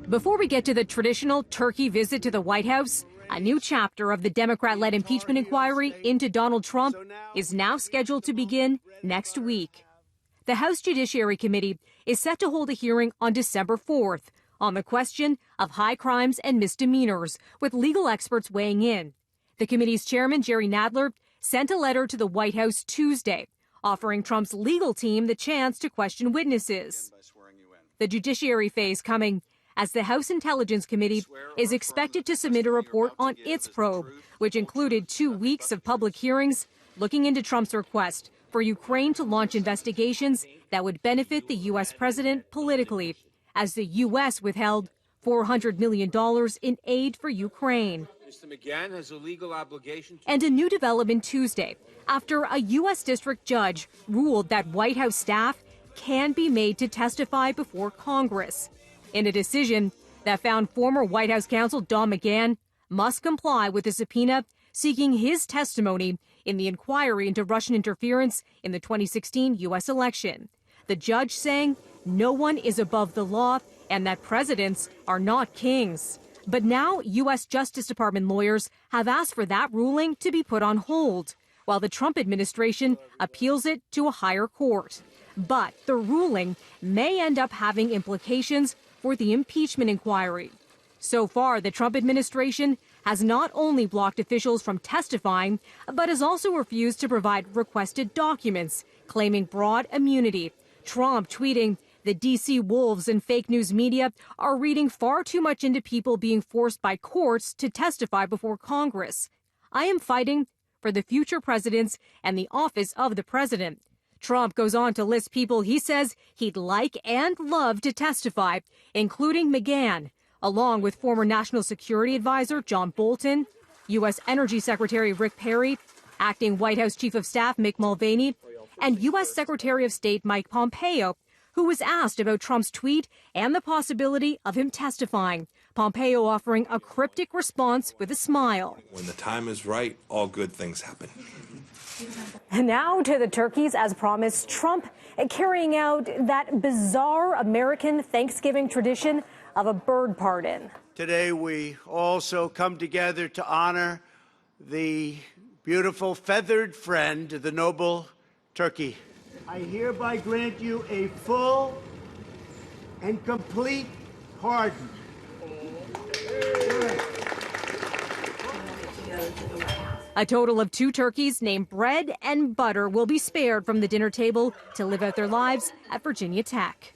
Before we get to the traditional turkey visit to the White House, a new chapter of the Democrat-led impeachment inquiry into Donald Trump is now scheduled to begin next week. The House Judiciary Committee is set to hold a hearing on December 4th on the question of high crimes and misdemeanors, with legal experts weighing in. The committee's chairman, Jerry Nadler, sent a letter to the White House Tuesday, offering Trump's legal team the chance to question witnesses. The judiciary phase coming as the House Intelligence Committee is expected to submit a report on its probe, which included 2 weeks of public hearings looking into Trump's request for Ukraine to launch investigations that would benefit the U.S. president politically, as the U.S. withheld $400 million in aid for Ukraine. Mr. McGahn has a legal obligation to... And a new development Tuesday, after a U.S. district judge ruled that White House staff can be made to testify before Congress, in a decision that found former White House counsel Don McGahn must comply with a subpoena seeking his testimony in the inquiry into Russian interference in the 2016 U.S. election. The judge saying no one is above the law and that presidents are not kings. But now U.S. Justice Department lawyers have asked for that ruling to be put on hold, while the Trump administration appeals it to a higher court. But the ruling may end up having implications for the impeachment inquiry. So far, the Trump administration has not only blocked officials from testifying, but has also refused to provide requested documents, claiming broad immunity. Trump tweeting, "The D.C. wolves and fake news media are reading far too much into people being forced by courts to testify before Congress. I am fighting for the future presidents and the office of the president." Trump goes on to list people he says he'd like and love to testify, including McGahn, along with former National Security Advisor John Bolton, U.S. Energy Secretary Rick Perry, acting White House Chief of Staff Mick Mulvaney, and U.S. Secretary of State Mike Pompeo, who was asked about Trump's tweet and the possibility of him testifying. Pompeo offering a cryptic response with a smile. When the time is right, all good things happen. And now to the turkeys, as promised, Trump carrying out that bizarre American Thanksgiving tradition of a bird pardon. Today we also come together to honor the beautiful feathered friend, the noble turkey. I hereby grant you a full and complete pardon. A total of 2 turkeys named Bread and Butter will be spared from the dinner table to live out their lives at Virginia Tech.